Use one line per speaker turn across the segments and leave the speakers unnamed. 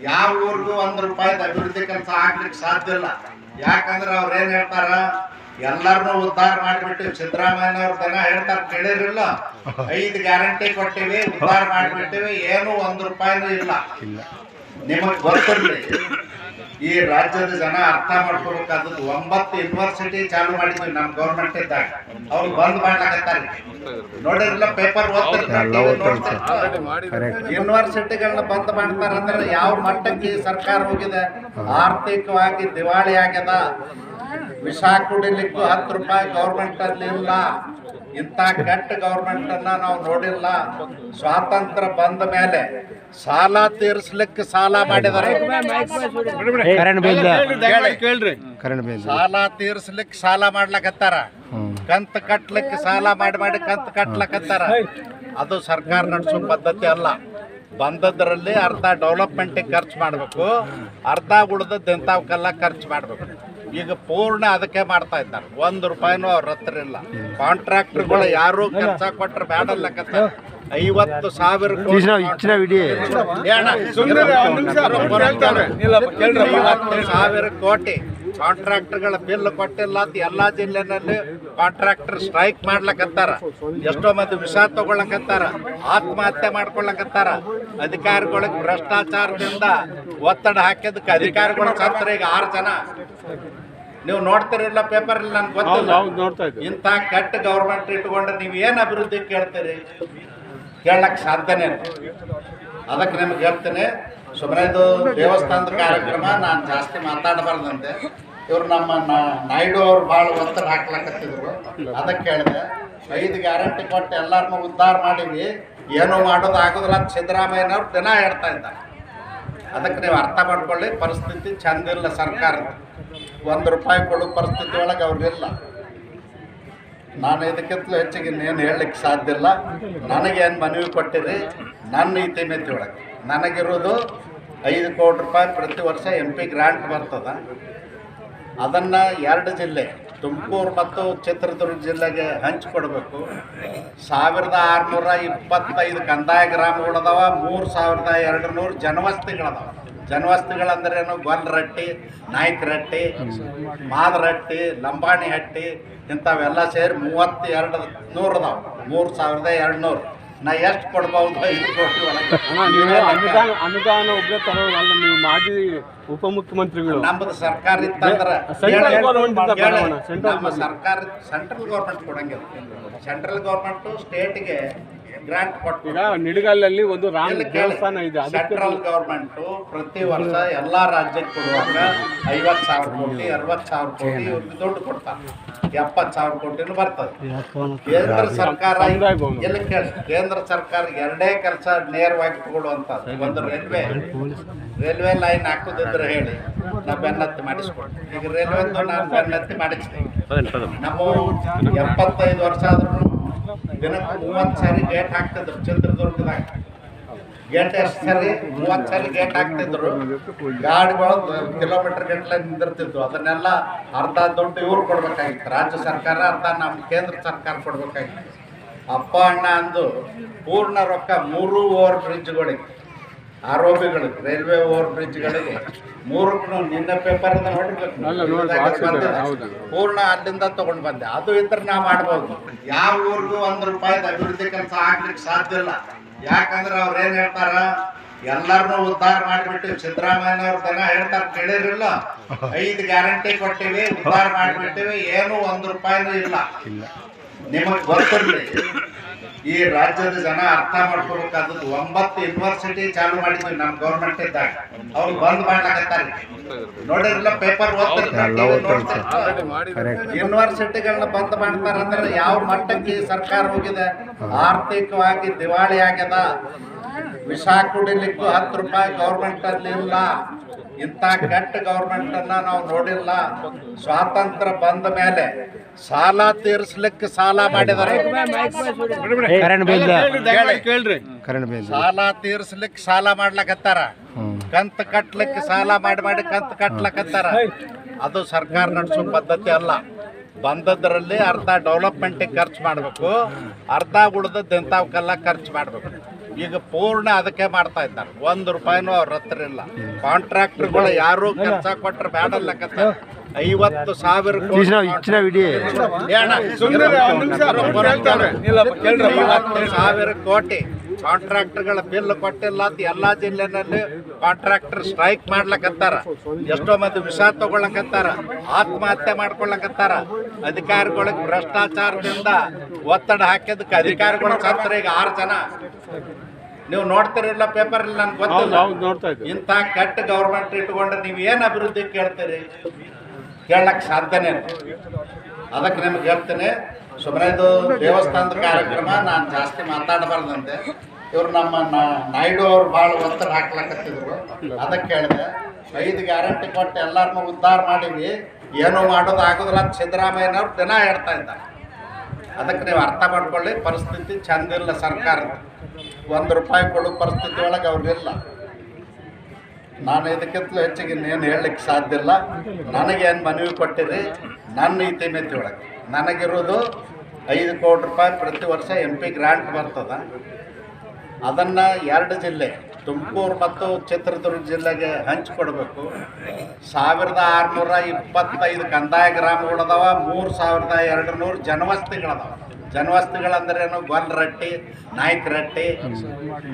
ಯಾವ ಊರಿಗೂ ₹1 ಅಭಿವೃದ್ಧಿ ಕೆಲಸ ಆಗ್ಲಿಕ್ಕೆ ಸಾಧ್ಯ ಇಲ್ಲ. ಯಾಕಂದ್ರೆ ಅವ್ರು ಏನ್ ಹೇಳ್ತಾರ, ಎಲ್ಲರನ್ನೂ ಉದ್ಧಾರ ಮಾಡಿಬಿಟ್ಟಿವಿ. ಸಿದ್ದರಾಮಯ್ಯನವ್ರ ದನ ಹೇಳ್ತಾರ, ಕೇಳಿರಿಲ್ಲ, 5 ಗ್ಯಾರಂಟಿ ಕೊಟ್ಟಿವಿ, ಉದ್ಧಾರ ಮಾಡಿಬಿಟ್ಟಿವಿ, ಏನು ₹1 ಇಲ್ಲ. ನಿಮಗ್ ಗೊತ್ತಿರ್ಲಿ, ಈ ರಾಜ್ಯದ ಜನ ಅರ್ಥ ಮಾಡ್ಕೋಬೇಕಾದದ್ದು 9 ಯೂನಿವರ್ಸಿಟಿ ಚಾಲು ಮಾಡಿದ್ವಿ ನಮ್ಮ ಗೌರ್ಮೆಂಟ್ ಇದ್ದಾಗ. ಅವ್ರು ಬಂದ್ ಮಾಡ್ಲಾಕತ್ತಾರೆ, ನೋಡಿರಲ್ಲ, ಪೇಪರ್ ಯೂನಿವರ್ಸಿಟಿಗಳನ್ನ ಬಂದ್ ಮಾಡ್ತಾರ. ಅಂದ್ರೆ ಯಾವ ಮಟ್ಟಕ್ಕೆ ಸರ್ಕಾರ ಹೋಗಿದೆ, ಆರ್ಥಿಕವಾಗಿ ದಿವಾಳಿ ಆಗ್ಯದ. ವಿಷ ಕುಡಿಲಿಕ್ಕೂ ₹10 ಗೌರ್ಮೆಂಟ್ ಅಲ್ಲಿ ಇಲ್ಲ. ಇಂಥ ಕೆಟ್ಟ ಗೌರ್ಮೆಂಟ್ ಅನ್ನ ನಾವು ನೋಡಿಲ್ಲ. ಸ್ವಾತಂತ್ರ್ಯ ಬಂದ ಮೇಲೆ ಸಾಲ ತೀರಿಸ್ಲಿಕ್ಕೆ ಸಾಲ ಮಾಡಿದಾರೆ, ಸಾಲ ತೀರಿಸ್ಲಿಕ್ಕೆ ಸಾಲ ಮಾಡ್ಲಕತ್ತಾರ, ಕಂತು ಕಟ್ಲಿಕ್ಕೆ ಸಾಲ ಮಾಡಿ ಕಂತು ಕಟ್ಲಕತ್ತಾರ. ಅದು ಸರ್ಕಾರ ನಡೆಸೋ ಪದ್ಧತಿ ಅಲ್ಲ. ಬಂದದ್ರಲ್ಲಿ ಅರ್ಧ ಡೆವಲಪ್ಮೆಂಟಿಗೆ ಖರ್ಚು ಮಾಡಬೇಕು, ಅರ್ಧ ಉಳಿದದ್ದು ಎಂಥವಕ್ಕೆಲ್ಲ ಖರ್ಚು ಮಾಡಬೇಕು. ಈಗ ಪೂರ್ಣ ಅದಕ್ಕೆ ಮಾಡ್ತಾ ಇದ್ದಾರೆ. ₹1 ಅವ್ರ ಹತ್ರ ಇಲ್ಲ. ಕಾಂಟ್ರಾಕ್ಟರ್ಗಳು ಯಾರು ಕೆಲಸ ಕೊಟ್ಟರೆ ಬ್ಯಾಡಲ್ಲಕತ್ತ 50,000 ಕೋಟಿ ಕಾಂಟ್ರಾಕ್ಟರ್ಗಳ ಬಿಲ್ ಕೊಟ್ಟಿಲ್ಲ ಅಂತ ಎಲ್ಲಾ ಜಿಲ್ಲೆನಲ್ಲಿ ಕಾಂಟ್ರಾಕ್ಟರ್ ಸ್ಟ್ರೈಕ್ ಮಾಡ್ಲಕತ್ತಾರ. ಎಷ್ಟೋ ಮಂದಿ ವಿಷ ತಗೊಳ್ಳಕತ್ತಾರ, ಆತ್ಮಹತ್ಯೆ ಮಾಡ್ಕೊಳ್ಳಕತ್ತಾರ. ಅಧಿಕಾರಿಗಳಿಗೆ ಭ್ರಷ್ಟಾಚಾರದಿಂದ ಒತ್ತಡ ಹಾಕಿದಕ್ಕೆ ಅಧಿಕಾರಿಗಳು ಸತ್ರ ಈಗ 6 ಜನ. ನೀವು ನೋಡ್ತಿರಲ್ಲ ಪೇಪರ್, ನನ್ಗೆ ಗೊತ್ತಿಲ್ಲ. ಇಂಥ ಕೆಟ್ಟ ಗೌರ್ಮೆಂಟ್ ಇಟ್ಕೊಂಡ್ರೆ ನೀವು ಏನು ಅಭಿವೃದ್ಧಿ ಕೇಳ್ತೀರಿ? ಕೇಳಕ್ ಸಾಧ್ಯನೇ ಇಲ್ಲ. ಅದಕ್ಕೆ ನಿಮ್ಗೆ ಹೇಳ್ತೇನೆ, ಸುಮ್ಮನೆ ಇದು ದೇವಸ್ಥಾನದ ಕಾರ್ಯಕ್ರಮ, ನಾನು ಜಾಸ್ತಿ ಮಾತಾಡಬಾರ್ದಂತೆ. ಇವ್ರು ನಮ್ಮ ನಾಯ್ಡು ಅವ್ರು ಭಾಳ ಒತ್ತಡ ಹಾಕ್ಲಕತ್ತಿದ್ರು. ಅದಕ್ಕೆ ಹೇಳಿದೆ, 5 ಗ್ಯಾರಂಟಿ ಕೊಟ್ಟು ಎಲ್ಲರನ್ನೂ ಉದ್ಧಾರ ಮಾಡೀವಿ, ಏನೂ ಮಾಡೋದು ಆಗೋದಿಲ್ಲ ಅಂತ ಸಿದ್ದರಾಮಯ್ಯನವ್ರು ದಿನ ಹೇಳ್ತಾ ಇದ್ದಾರೆ. ಅದಕ್ಕೆ ನೀವು ಅರ್ಥ ಮಾಡ್ಕೊಳ್ಳಿ, ಪರಿಸ್ಥಿತಿ ಚಂದಿಲ್ಲ ಸರ್ಕಾರದ. ₹1 ಕೊಡೋ ಪರಿಸ್ಥಿತಿ ಒಳಗೆ ಅವ್ರಿಗಿಲ್ಲ. ನಾನು ಇದಕ್ಕಿಂತಲೂ ಹೆಚ್ಚಿಗೆ ಇನ್ನೇನು ಹೇಳಲಿಕ್ಕೆ ಸಾಧ್ಯ ಇಲ್ಲ. ನನಗೇನು ಮನವಿ ಕೊಟ್ಟಿರಿ, ನನ್ನ ಇತಿಮಿತಿ ಒಳಗೆ ನನಗಿರೋದು ₹5 ಕೋಟಿ ಪ್ರತಿ ವರ್ಷ MP ಗ್ರಾಂಟ್ ಬರ್ತದೆ. ಅದನ್ನು 2 ಜಿಲ್ಲೆ, ತುಮಕೂರು ಮತ್ತು ಚಿತ್ರದುರ್ಗ ಜಿಲ್ಲೆಗೆ ಹಂಚಿಕೊಡ್ಬೇಕು. 1625 ಕಂದಾಯ ಗ್ರಾಮಗಳದಾವ, 3200 ಜನವಸತಿಗಳದಾವ. ಜನವಸತಿಗಳಂದ್ರೇನು? ಗೊಲ್ಲರಟ್ಟಿ, ನಾಯ್ಕರಟ್ಟಿ, ಮಾದರಟ್ಟಿ, ಲಂಬಾಣಿ ಹಟ್ಟಿ, ಇಂಥವೆಲ್ಲ ಸೇರಿ 3200 ಅದಾವ. 3200. ನಾ ಎಷ್ಟು ಕೊಡ್ಬೋದು? 5 ಕೋಟಿ ಒಳಗೆ.
ಅನುದಾನ ಒಬ್ಬರೇ ತರೋಲ್ಲ, ನೀವು ಮಾಜಿ ಉಪಮುಖ್ಯಮಂತ್ರಿಗಳು.
ನಮ್ಮದು ಸರ್ಕಾರ ಇತ್ತಂದ್ರೆ ನಮ್ಮ ಸರ್ಕಾರ ಸೆಂಟ್ರಲ್ ಗೌರ್ಮೆಂಟ್ ಕೊಡಂಗಿಲ್ಲ. ಸೆಂಟ್ರಲ್ ಗೌರ್ಮೆಂಟ್ ಸ್ಟೇಟ್ಗೆ ಗ್ರಾಂಟ್ ಕೊಟ್ಟು,
ನಿಡಗಲ್ಲಲ್ಲಿ ಒಂದು ದೇವಸ್ಥಾನ ಇದೆ.
ಸೆಂಟ್ರಲ್ ಗೌರ್ಮೆಂಟ್ ಪ್ರತಿ ವರ್ಷ ಎಲ್ಲಾ ರಾಜ್ಯಕ್ಕೆ ಕೊಡುವಾಗ 50,000 ಕೋಟಿ 60,000 ಕೋಟಿ ಇವ್ರಿಗೆ ದುಡ್ಡು ಕೊಡ್ತಾರೆ. 70,000 ಕೋಟಿನೂ ಬರ್ತದೆ. ಕೇಂದ್ರ ಸರ್ಕಾರ ಎಲ್ಲಿ ಕೇಳಿ, ಕೇಂದ್ರ ಸರ್ಕಾರ 2 ಕೆಲಸ ನೇರವಾಗಿ ತಗೊಳ್ಳುವಂಥದ್ದು. ಒಂದು ರೈಲ್ವೆ ಲೈನ್ ಹಾಕೋದಿದ್ರೆ ಹೇಳಿ, ನಾ ಬೆನ್ನತ್ತಿ ಮಾಡಿಸ್ಕೊಡ್ತೀನಿ. ಈಗ ರೈಲ್ವೆಂದು ನಾನು ಬೆನ್ನತ್ತಿ ಮಾಡಿಸ್ತೀನಿ. ನಮ್ಮ 75 ವರ್ಷ ಆದ್ರೂ ದಿನಕ್ಕೆ 30 ಸಾರಿ ಗೇಟ್ ಹಾಕ್ತಿದ್ರು ಚಿತ್ರದುರ್ಗದಾಗ. ಗೇಟ್ ಎಷ್ಟು ಸರಿ? 30 ಸಾರಿ ಗೇಟ್ ಹಾಕ್ತಿದ್ರು. ಗಾಡಿಗಳು ಕಿಲೋಮೀಟರ್ ಗಟ್ಟಲೆ ನಿಂದಿರ್ತಿದ್ವು. ಅದನ್ನೆಲ್ಲ ಅರ್ಧ ದುಡ್ಡು ಇವ್ರು ಕೊಡ್ಬೇಕಾಗಿತ್ತು, ರಾಜ್ಯ ಸರ್ಕಾರ, ಅರ್ಧ ನಮ್ಮ ಕೇಂದ್ರ ಸರ್ಕಾರ ಕೊಡ್ಬೇಕಾಗಿತ್ತು. ಅಪ್ಪ ಅಣ್ಣ ಅಂದು ಪೂರ್ಣ ರೊಕ್ಕ 3 ಓವರ್ ಬ್ರಿಡ್ಜ್ಗಳಿಗೆ, ಆರೋಪಿಗಳಿಗೆ, ರೈಲ್ವೆ ಓವರ್ ಬ್ರಿಡ್ಜ್ಗಳಿಗೆ 3ಕ್ಕೂ ನಿನ್ನೆ ಪೇಪರ್ ನೋಡಿರ್ಬೇಕು, ಪೂರ್ಣ ಅಲ್ಲಿಂದ ತಗೊಂಡು ಬಂದೆ. ಅದು ಇದ್ರೆ ನಾವು ಮಾಡ್ಬೋದು. ಯಾವ ಊರಿಗೂ ₹1 ಅಭಿವೃದ್ಧಿ ಕೆಲಸ ಆಗ್ಲಿಕ್ಕೆ ಸಾಧ್ಯ ಇಲ್ಲ. ಯಾಕಂದ್ರೆ ಅವ್ರು ಏನ್ ಹೇಳ್ತಾರ, ಎಲ್ಲರನ್ನೂ ಉದ್ಧಾರ ಮಾಡಿಬಿಟ್ಟಿವಿ. ಸಿದ್ದರಾಮಯ್ಯನವ್ರ ದನ ಹೇಳ್ತಾರ, ಕೇಳಿರಿಲ್ಲ, 5 ಗ್ಯಾರಂಟಿ ಕೊಟ್ಟಿವಿ, ಉದ್ಧಾರ ಮಾಡಿಬಿಟ್ಟಿವಿ, ಏನು ₹1 ಇಲ್ಲ. ನಿಮಗ್ ಗೊತ್ತಿರ್ಲಿ, ಈ ರಾಜ್ಯದ ಜನ ಅರ್ಥ ಮಾಡ್ಕೋಬೇಕಾದದ್ದು 9 ಯೂನಿವರ್ಸಿಟಿ ಚಾಲು ಮಾಡಿದ್ವಿ ನಮ್ಮ ಗೌರ್ಮೆಂಟ್ ಇದ್ದಾಗ. ಅವ್ರು ಬಂದ್ ಮಾಡ್ಲಾಕತ್ತಾರೆ, ನೋಡಿರಲ್ಲ ಪೇಪರ್ ಯೂನಿವರ್ಸಿಟಿಗಳನ್ನ ಬಂದ್ ಮಾಡ್ತಾರ. ಅಂದ್ರೆ ಯಾವ ಮಟ್ಟಕ್ಕೆ ಸರ್ಕಾರ ಹೋಗಿದೆ, ಆರ್ಥಿಕವಾಗಿ ದಿವಾಳಿ ಆಗ್ಯದ. ವಿಷ ಕುಡಿಲಿಕ್ಕೂ ₹10 ಗೌರ್ಮೆಂಟ್ ಅಲ್ಲಿ ಇಲ್ಲ. ಇಂಥ ಕೆಟ್ಟ ಗೌರ್ಮೆಂಟ್ ಅನ್ನ ನಾವು ನೋಡಿಲ್ಲ. ಸ್ವಾತಂತ್ರ್ಯ ಬಂದ ಮೇಲೆ ಸಾಲ ತೀರಿಸ್ಲಿಕ್ಕೆ ಸಾಲ ಮಾಡಿದಾರೆ, ಸಾಲ ತೀರಿಸ್ಲಿಕ್ಕೆ ಸಾಲ ಮಾಡ್ಲಕತ್ತಾರ, ಕಂತು ಕಟ್ಲಿಕ್ಕೆ ಸಾಲ ಮಾಡಿ ಕಂತು ಕಟ್ಲಕತ್ತಾರ. ಅದು ಸರ್ಕಾರ ನಡೆಸೋ ಪದ್ಧತಿ ಅಲ್ಲ. ಬಂದದ್ರಲ್ಲಿ ಅರ್ಧ ಡೆವಲಪ್ಮೆಂಟಿಗೆ ಖರ್ಚು ಮಾಡಬೇಕು, ಅರ್ಧ ಉಳಿದದ್ದು ಎಂಥವಕ್ಕೆಲ್ಲ ಖರ್ಚು ಮಾಡಬೇಕು. ಈಗ ಪೂರ್ಣ ಅದಕ್ಕೆ ಮಾಡ್ತಾ ಇದ್ದಾರೆ. 1 ರೂಪಾಯಿನೂ ಅವ್ರ ಹತ್ರ ಇಲ್ಲ. ಕಾಂಟ್ರಾಕ್ಟರ್ಗಳು ಯಾರು ಕೆಲಸ ಕೊಟ್ಟರೆ ಬೇಡಲ್ಲಕತ್ತ 50,000 ಕೋಟಿ ಕಾಂಟ್ರಾಕ್ಟರ್ಗಳ ಬಿಲ್ ಕೊಟ್ಟಿಲ್ಲ ಅಂತ ಎಲ್ಲಾ ಜಿಲ್ಲೆನಲ್ಲಿ ಕಾಂಟ್ರಾಕ್ಟರ್ ಸ್ಟ್ರೈಕ್ ಮಾಡ್ಲಕತ್ತಾರ. ಎಷ್ಟೋ ಮಂದಿ ವಿಷ ತಗೊಳ್ಳಕತ್ತಾರ, ಆತ್ಮಹತ್ಯೆ ಮಾಡ್ಕೊಳ್ಳಕತ್ತಾರ. ಅಧಿಕಾರಿಗಳಿಗೆ ಭ್ರಷ್ಟಾಚಾರದಿಂದ ಒತ್ತಡ ಹಾಕಿದಕ್ಕೆ ಅಧಿಕಾರಿಗಳು ಸತ್ರ ಈಗ 6 ಜನ. ನೀವು ನೋಡ್ತಿರಲಿಲ್ಲ ಪೇಪರ್ ಇಲ್ಲಿ, ನನ್ಗೆ ಗೊತ್ತಿಲ್ಲ. ಇಂಥ ಕೆಟ್ಟ ಗೌರ್ಮೆಂಟ್ ಇಟ್ಕೊಂಡ್ರೆ ನೀವು ಏನು ಅಭಿವೃದ್ಧಿ ಕೇಳ್ತೀರಿ? ಕೇಳಕ್ ಸಾಧ್ಯನೇ ಇಲ್ಲ. ಅದಕ್ಕೆ ನಿಮ್ಗೆ ಹೇಳ್ತೀನಿ, ಸುಮ್ಮನೆ ಇದು ದೇವಸ್ಥಾನದ ಕಾರ್ಯಕ್ರಮ, ನಾನು ಜಾಸ್ತಿ ಮಾತಾಡಬಾರ್ದಂತೆ. ಇವರು ನಮ್ಮ ನಾಯ್ಡು ಅವ್ರು ಭಾಳ ಒತ್ತಡ ಹಾಕ್ಲಕತ್ತಿದ್ರು. ಅದಕ್ಕೆ ಹೇಳಿದೆ 5 ಗ್ಯಾರಂಟಿ ಕೊಟ್ಟು ಎಲ್ಲರನ್ನೂ ಉದ್ಧಾರ ಮಾಡೀವಿ, ಏನೂ ಮಾಡೋದು ಆಗೋದಿಲ್ಲ ಅಂತ ಸಿದ್ದರಾಮಯ್ಯನವ್ರು ದಿನ ಹೇಳ್ತಾ ಇದ್ದಾರೆ. ಅದಕ್ಕೆ ನೀವು ಅರ್ಥ ಮಾಡ್ಕೊಳ್ಳಿ, ಪರಿಸ್ಥಿತಿ ಚಂದಿಲ್ಲ ಸರ್ಕಾರದ. 1 ರೂಪಾಯಿ ಕೊಡೋ ಪರಿಸ್ಥಿತಿ ಒಳಗೆ ಅವ್ರಿಲ್ಲ. ನಾನು ಇದಕ್ಕಿಂತಲೂ ಹೆಚ್ಚಿಗೆ ಇನ್ನೇನು ಹೇಳಲಿಕ್ಕೆ ಸಾಧ್ಯ ಇಲ್ಲ. ನನಗೇನು ಮನವಿ ಕೊಟ್ಟಿರಿ, ನನ್ನ ಇತಿಮಿತಿ ಒಳಗೆ ನನಗಿರೋದು 5 ಕೋಟಿ ರೂಪಾಯಿ ಪ್ರತಿ ವರ್ಷ MP ಗ್ರಾಂಟ್ ಬರ್ತದೆ. ಅದನ್ನು 2 ಜಿಲ್ಲೆ ತುಮಕೂರು ಮತ್ತು ಚಿತ್ರದುರ್ಗ ಜಿಲ್ಲೆಗೆ ಹಂಚಿಕೊಡ್ಬೇಕು. 1625 ಕಂದಾಯ ಗ್ರಾಮಗಳದಾವ, 3200 ಜನವಸತಿಗಳದಾವ. ಜನವಸತಿಗಳಂದ್ರೇನು? ಗೊಲ್ರಟ್ಟಿ, ನಾಯ್ಕರಟ್ಟಿ,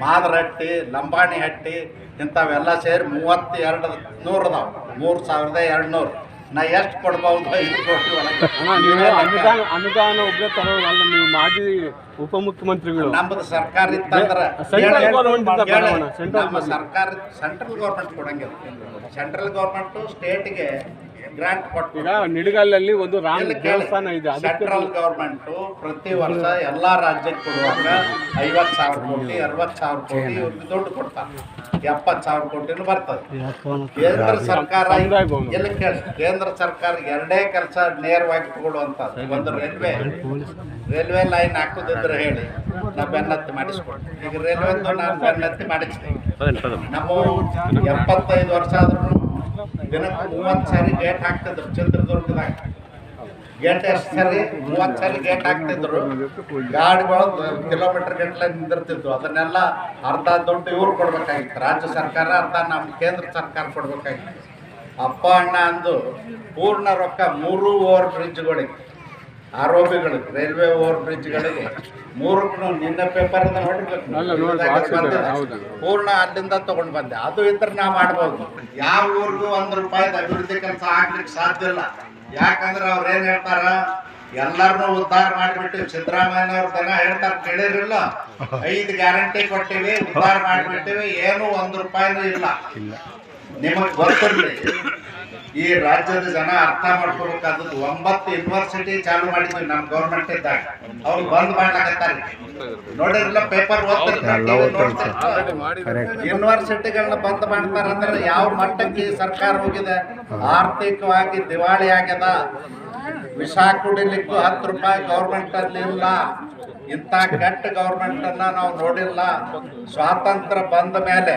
ಮಾದರಟ್ಟಿ, ಲಂಬಾಣಿ ಹಟ್ಟಿ ಇಂಥವೆಲ್ಲ ಸೇರಿ 3200 ಅದಾವ. 3200 ನಾ ಎಷ್ಟು ಕೊಡ್ಬೋದು? 5 ಕೋಟಿ ಒಳಗೆ.
ಅನುದಾನ ಒಬ್ಬರೇ ತರೋಲ್ಲ, ನೀವು ಮಾಜಿ ಉಪಮುಖ್ಯಮಂತ್ರಿಗಳು.
ನಮ್ಮದು ಸರ್ಕಾರ ಇತ್ತಂದ್ರೆ ನಮ್ಮ ಸರ್ಕಾರ ಸೆಂಟ್ರಲ್ ಗೌರ್ಮೆಂಟ್ ಕೊಡಂಗಿಲ್ಲ. ಸೆಂಟ್ರಲ್ ಗೌರ್ಮೆಂಟ್ ಸ್ಟೇಟ್ಗೆ ಗ್ರಾಂಟ್ ಕೊಟ್ಟು
ನಿಡಗಲ್ಲಲ್ಲಿ ಒಂದು ದೇವಸ್ಥಾನ ಇದೆ.
ಸೆಂಟ್ರಲ್ ಗೌರ್ಮೆಂಟ್ ಪ್ರತಿ ವರ್ಷ ಎಲ್ಲಾ ರಾಜ್ಯಕ್ಕೆ ಕೊಡುವಾಗ 50,000 ಕೋಟಿ 60,000 ಕೋಟಿ ಇವ್ರಿಗೆ ದುಡ್ಡು ಕೊಡ್ತಾರೆ. 70,000 ಕೋಟಿನೂ ಬರ್ತದೆ. ಕೇಂದ್ರ ಸರ್ಕಾರ ಎಲ್ಲ ಕೇಳಿ, ಕೇಂದ್ರ ಸರ್ಕಾರ 2 ಕೆಲಸ ನೇರವಾಗಿ ತಗೊಳ್ಳುವಂಥದ್ದು. ಒಂದು ರೈಲ್ವೆ ಲೈನ್ ಹಾಕೋದಿದ್ರೆ ಹೇಳಿ, ನಾವು ಬೆನ್ನತ್ತಿ ಮಾಡಿಸ್ಕೊಡ್ತೀವಿ. ಈಗ ರೈಲ್ವೆದ್ದು ನಾನು ಬೆನ್ನತ್ತಿ ಮಾಡಿಸ್ತೀನಿ. ನಮ್ಮ 75 ವರ್ಷ ಆದ್ರೂ ದಿನಕ್ಕೆ 30 ಸಾರಿ ಗೇಟ್ ಹಾಕ್ತಿದ್ರು ಚಿತ್ರದುರ್ಗದಾಗ. ಗೇಟ್ ಎಷ್ಟು ಸರಿ? 30 ಸಾರಿ ಗೇಟ್ ಹಾಕ್ತಿದ್ರು. ಗಾಡಿಗಳು ಕಿಲೋಮೀಟರ್ ಗಟ್ಟಲೆ ನಿಂದಿರ್ತಿದ್ವು. ಅದನ್ನೆಲ್ಲ ಅರ್ಧ ದುಡ್ಡು ಇವ್ರು ಕೊಡ್ಬೇಕಾಗಿತ್ತು, ರಾಜ್ಯ ಸರ್ಕಾರ, ಅರ್ಧ ನಮ್ಮ ಕೇಂದ್ರ ಸರ್ಕಾರ ಕೊಡ್ಬೇಕಾಗಿತ್ತು. ಅಪ್ಪ ಅಣ್ಣ ಅಂದು ಪೂರ್ಣ ರೊಕ್ಕ 3 ಓವರ್ ಬ್ರಿಡ್ಜ್ಗಳಿಗೆ, ಆರೋಪಿಗಳಿಗೆ, ರೈಲ್ವೆ ಓವರ್ ಬ್ರಿಡ್ಜ್ಗಳಿಗೆ 3 ನಿನ್ನೆ ಪೇಪರ್ ನೋಡಿರ್ಬೇಕು, ಪೂರ್ಣ ಅಲ್ಲಿಂದ ತಗೊಂಡು ಬಂದೆ. ಅದು ಇದ್ರೆ ನಾ ಮಾಡ್ಬೋದು. ಯಾವ ಊರಿಗೂ 1 ರೂಪಾಯಿ ಅಭಿವೃದ್ಧಿ ಕೆಲಸ ಆಗ್ಲಿಕ್ಕೆ ಸಾಧ್ಯ ಇಲ್ಲ. ಯಾಕಂದ್ರೆ ಅವ್ರು ಏನ್ ಹೇಳ್ತಾರ, ಎಲ್ಲರನ್ನೂ ಉದ್ಧಾರ ಮಾಡಿಬಿಟ್ಟಿವಿ. ಸಿದ್ದರಾಮಯ್ಯನವ್ರ ಜನ ಹೇಳ್ತಾರೆ, ಕೇಳಿರಲಿಲ್ಲ? 5 ಗ್ಯಾರಂಟಿ ಕೊಟ್ಟಿವಿ, ಉದ್ಧಾರ ಮಾಡಿಬಿಟ್ಟಿವಿ, ಏನು 1 ರೂಪಾಯಿನೂ ಇಲ್ಲ. ನಿಮಗೆ ಗೊತ್ತಿರಲಿ, ಈ ರಾಜ್ಯದ ಜನ ಅರ್ಥ ಮಾಡ್ಕೋಬೇಕಾದದ್ದು. 9 ಯೂನಿವರ್ಸಿಟಿ ಚಾಲು ಮಾಡಿದ್ವಿ ನಮ್ಮ ಗೌರ್ಮೆಂಟ್ ಇದ್ದಾಗ. ಅವ್ರು ಬಂದ್ ಮಾಡ್ಲಾಕತ್ತಾರೆ. ನೋಡಿರಲಿಲ್ಲ ಪೇಪರ್ ಓದ್ತಿರ್ತಾರೆ, ಯೂನಿವರ್ಸಿಟಿಗಳನ್ನ ಬಂದ್ ಮಾಡ್ತಾರಂದ್ರೆ ಯಾವ ಮಟ್ಟಕ್ಕೆ ಸರ್ಕಾರ ಹೋಗಿದೆ? ಆರ್ಥಿಕವಾಗಿ ದಿವಾಳಿ ಆಗ್ಯದ. ವಿಷ ಕುಡಿಲಿಕ್ಕೂ 10 ರೂಪಾಯಿ ಗೌರ್ಮೆಂಟ್ ಅಲ್ಲಿ ಇಲ್ಲ. ಇಂಥ ಕೆಟ್ಟ ಗೌರ್ಮೆಂಟ್ ಅನ್ನ ನಾವು ನೋಡಿಲ್ಲ. ಸ್ವಾತಂತ್ರ್ಯ ಬಂದ ಮೇಲೆ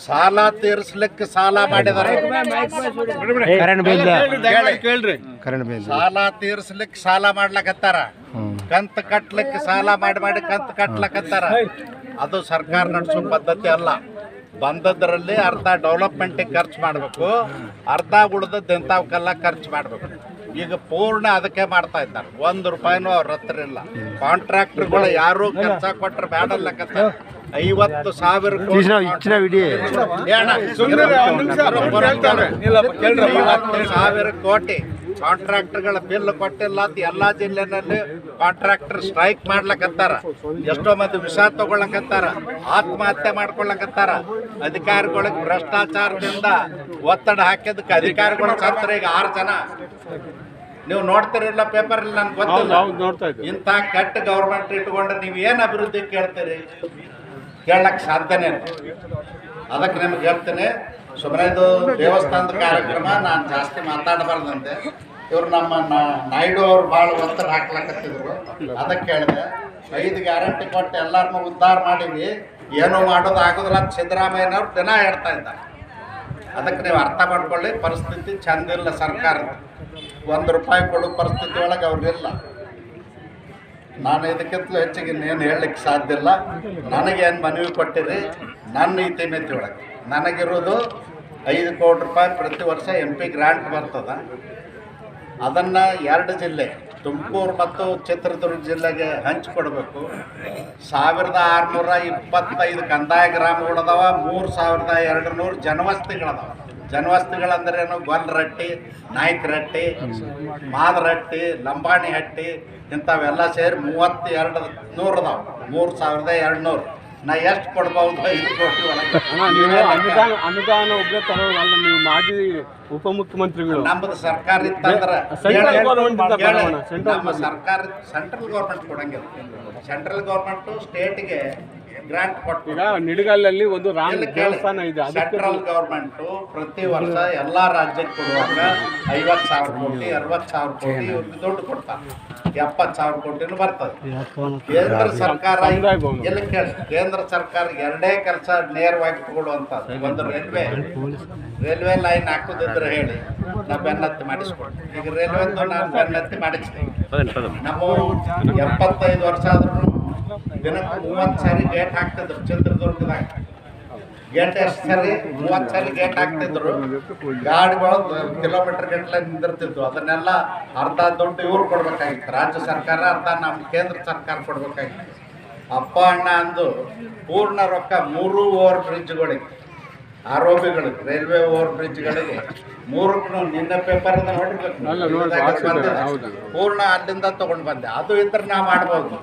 ಸಾಲ ತೀರಿಸ್ಲಿಕ್ಕೆ ಸಾಲ ಮಾಡಿದಾರೆ. ಸಾಲ ತೀರಿಸ್ಲಿಕ್ಕೆ ಸಾಲ ಮಾಡ್ಲಕತ್ತಾರ. ಕಂತು ಕಟ್ಲಿಕ್ಕೆ ಸಾಲ ಮಾಡಿ ಕಂತು ಕಟ್ಲಕತ್ತಾರ. ಅದು ಸರ್ಕಾರ ನಡೆಸೋ ಪದ್ಧತಿ ಅಲ್ಲ. ಬಂದದ್ರಲ್ಲಿ ಅರ್ಧ ಡೆವಲಪ್ಮೆಂಟಿಗೆ ಖರ್ಚು ಮಾಡಬೇಕು, ಅರ್ಧ ಉಳಿದದ್ದು ಇಂಥವಕ್ಕೆಲ್ಲ ಖರ್ಚು ಮಾಡಬೇಕು. ಈಗ ಪೂರ್ಣ ಅದಕ್ಕೆ ಮಾಡ್ತಾ ಇದ್ದಾರೆ. 1 ರೂಪಾಯಿನೂ ಅವ್ರ ಹತ್ರ ಇಲ್ಲ. ಕಾಂಟ್ರಾಕ್ಟರ್ಗಳು ಯಾರು ಕೆಲಸ ಕೊಟ್ಟರೆ ಬೇಡಲ್ಲಕತ್ತಾರ. 50,000 ಕೋಟಿ ಕಾಂಟ್ರಾಕ್ಟರ್ಗಳ ಬಿಲ್ ಕೊಟ್ಟಿಲ್ಲ ಅಂತ ಎಲ್ಲಾ ಜಿಲ್ಲೆನಲ್ಲಿ ಕಾಂಟ್ರಾಕ್ಟರ್ ಸ್ಟ್ರೈಕ್ ಮಾಡ್ಲಕತ್ತಾರ. ಎಷ್ಟೋ ಮಂದಿ ವಿಷ ತಗೊಳ್ಳಕತ್ತಾರ, ಆತ್ಮಹತ್ಯೆ ಮಾಡ್ಕೊಳ್ಳಕತ್ತಾರ. ಅಧಿಕಾರಿಗಳಿಗೆ ಭ್ರಷ್ಟಾಚಾರದಿಂದ ಒತ್ತಡ ಹಾಕಿದಕ್ಕೆ ಅಧಿಕಾರಿಗಳು ಸತ್ರ ಈಗ 6 ಜನ. ನೀವು ನೋಡ್ತಿರಲಿಲ್ಲ ಪೇಪರ್ ಇಲ್ಲಿ, ನನ್ಗೆ ಗೊತ್ತಿಲ್ಲ. ಇಂಥ ಕೆಟ್ಟ ಗೌರ್ಮೆಂಟ್ ಇಟ್ಕೊಂಡ್ರೆ ನೀವು ಏನು ಅಭಿವೃದ್ಧಿ ಕೇಳ್ತೀರಿ? ಕೇಳಕ್ ಸಾಧ್ಯನೇ ಇಲ್ಲ. ಅದಕ್ಕೆ ನಿಮ್ಗೆ ಹೇಳ್ತೀನಿ, ಸುಮ್ಮನೆ ಇದು ದೇವಸ್ಥಾನದ ಕಾರ್ಯಕ್ರಮ, ನಾನು ಜಾಸ್ತಿ ಮಾತಾಡಬಾರ್ದಂತೆ. ಇವರು ನಮ್ಮ ನಾಯ್ಡು ಅವ್ರು ಭಾಳ ಒತ್ತಡ ಹಾಕ್ಲಕತ್ತಿದ್ರು. ಅದಕ್ಕೆ ಹೇಳಿದೆ 5 ಗ್ಯಾರಂಟಿ ಕೊಟ್ಟು ಎಲ್ಲರನ್ನೂ ಉದ್ಧಾರ ಮಾಡೀವಿ, ಏನೂ ಮಾಡೋದು ಆಗೋದಿಲ್ಲ ಅಂತ ಸಿದ್ದರಾಮಯ್ಯನವ್ರು ದಿನ ಹೇಳ್ತಾ ಇದ್ದಾರೆ. ಅದಕ್ಕೆ ನೀವು ಅರ್ಥ ಮಾಡ್ಕೊಳ್ಳಿ, ಪರಿಸ್ಥಿತಿ ಚಂದಿಲ್ಲ ಸರ್ಕಾರದ. 1 ರೂಪಾಯಿ ಕೊಡೋ ಪರಿಸ್ಥಿತಿ ಒಳಗೆ ಅವ್ರಿಲ್ಲ. ನಾನು ಇದಕ್ಕಿಂತಲೂ ಹೆಚ್ಚಿಗೆ ಇನ್ನೇನು ಹೇಳಲಿಕ್ಕೆ ಸಾಧ್ಯ ಇಲ್ಲ. ನನಗೇನು ಮನವಿ ಕೊಟ್ಟಿರಿ ನನ್ನ ಇತಿಮಿತಿ ಒಳಗೆ ನನಗಿರೋದು 5 ಕೋಟಿ ರೂಪಾಯಿ ಪ್ರತಿ ವರ್ಷ MP ಗ್ರಾಂಟ್ ಬರ್ತದೆ. ಅದನ್ನು 2 ಜಿಲ್ಲೆ ತುಮಕೂರು ಮತ್ತು ಚಿತ್ರದುರ್ಗ ಜಿಲ್ಲೆಗೆ ಹಂಚಿಕೊಡ್ಬೇಕು. 1625 ಕಂದಾಯ ಗ್ರಾಮಗಳದಾವ, 3200 ಜನವಸತಿಗಳದಾವ. ಜನವಸತಿಗಳಂದ್ರೇನು? ಗೊಲ್ರಟ್ಟಿ, ನಾಯ್ಕರಟ್ಟಿ, ಮಾದರಟ್ಟಿ, ಲಂಬಾಣಿ ಹಟ್ಟಿ ಇಂಥವೆಲ್ಲ ಸೇರಿ 3200 ಅದಾವ. 3200 ನಾ ಎಷ್ಟು ಕೊಡ್ಬೋದು? 5 ಕೋಟಿ ಒಳಗೆ.
ನೀವು ಅನುದಾನ ಒಬ್ಬರೇ ತರೋಲ್ಲ, ನೀವು ಮಾಜಿ ಉಪಮುಖ್ಯಮಂತ್ರಿಗಳು.
ನಮ್ಮದು ಸರ್ಕಾರ ಇತ್ತಂದ್ರೆ
ಸೆಂಟ್ರಲ್ ಗೌರ್ಮೆಂಟ್
ನಮ್ಮ ಸರ್ಕಾರ ಸೆಂಟ್ರಲ್ ಗೌರ್ಮೆಂಟ್ ಕೊಡಂಗಿಲ್ಲ. ಸೆಂಟ್ರಲ್ ಗೌರ್ಮೆಂಟು ಸ್ಟೇಟ್ಗೆ ಗ್ರಾಂಟ್ ಕೊಟ್ಟು
ಈಗ ನಿಡಗಲ್ಲಲ್ಲಿ ಒಂದು ರಾಮ ದೇವಸ್ಥಾನ ಇದೆ.
ಸೆಂಟ್ರಲ್ ಗೌರ್ಮೆಂಟು ಪ್ರತಿ ವರ್ಷ ಎಲ್ಲ ರಾಜ್ಯಕ್ಕೆ ಕೊಡುವಾಗ 50,000 ಕೋಟಿ 60,000 ಕೋಟಿ ಒಂದು ದುಡ್ಡು ಕೊಡ್ತಾರೆ. 70,000 ಕೋಟಿನೂ ಬರ್ತದೆ. ಕೇಂದ್ರ ಸರ್ಕಾರ ಎಲ್ಲಿ ಕೇಳಿ, ಕೇಂದ್ರ ಸರ್ಕಾರ 2 ಕೆಲಸ ನೇರವಾಗಿ ತಗೊಳ್ಳುವಂಥದ್ದು. ಒಂದು ರೈಲ್ವೆ ಲೈನ್ ಹಾಕೋದಿದ್ರೆ ಹೇಳಿ, ನಾ ಬೆನ್ನತ್ತಿ ಮಾಡಿಸ್ಕೊಡ್ತೀನಿ. ಈಗ ರೈಲ್ವೆದು ನಾನು ಬೆನ್ನತ್ತಿ ಮಾಡಿಸ್ತೀನಿ. ನಮ್ಮ 75 ವರ್ಷ ಆದ್ರೂ ದಿನಕ್ಕೆ 30 ಸಾರಿ ಗೇಟ್ ಹಾಕ್ತಿದ್ರು ಚಿತ್ರದುರ್ಗದಾಗ. ಗೇಟ್ ಎಷ್ಟು ಸರಿ? 30 ಸಾರಿ ಗೇಟ್ ಹಾಕ್ತಿದ್ರು. ಗಾಡಿಗಳು ಕಿಲೋಮೀಟರ್ ಗಟ್ಟಲೆ ನಿಂದಿರ್ತಿದ್ವು. ಅದನ್ನೆಲ್ಲ ಅರ್ಧ ದುಡ್ಡು ಇವ್ರು ಕೊಡ್ಬೇಕಾಗಿತ್ತು, ರಾಜ್ಯ ಸರ್ಕಾರ, ಅರ್ಧ ನಮ್ಮ ಕೇಂದ್ರ ಸರ್ಕಾರ ಕೊಡ್ಬೇಕಾಗಿತ್ತು. ಅಪ್ಪ ಅಣ್ಣ ಅಂದು ಪೂರ್ಣ ರೊಕ್ಕ 3 ಓವರ್ ಬ್ರಿಡ್ಜ್ಗಳಿಗೆ, ಆರೋಪಿಗಳಿಗೆ, ರೈಲ್ವೆ ಓವರ್ ಬ್ರಿಡ್ಜ್ಗಳಿಗೆ 3ಕ್ಕೂ ನಿನ್ನೆ ಪೇಪರ್ ನೋಡಿರ್ಬೇಕು, ಪೂರ್ಣ ಅಲ್ಲಿಂದ ತಗೊಂಡು ಬಂದೆ. ಅದು ಇದ್ರೆ ನಾ ಮಾಡ್ಬೋದು.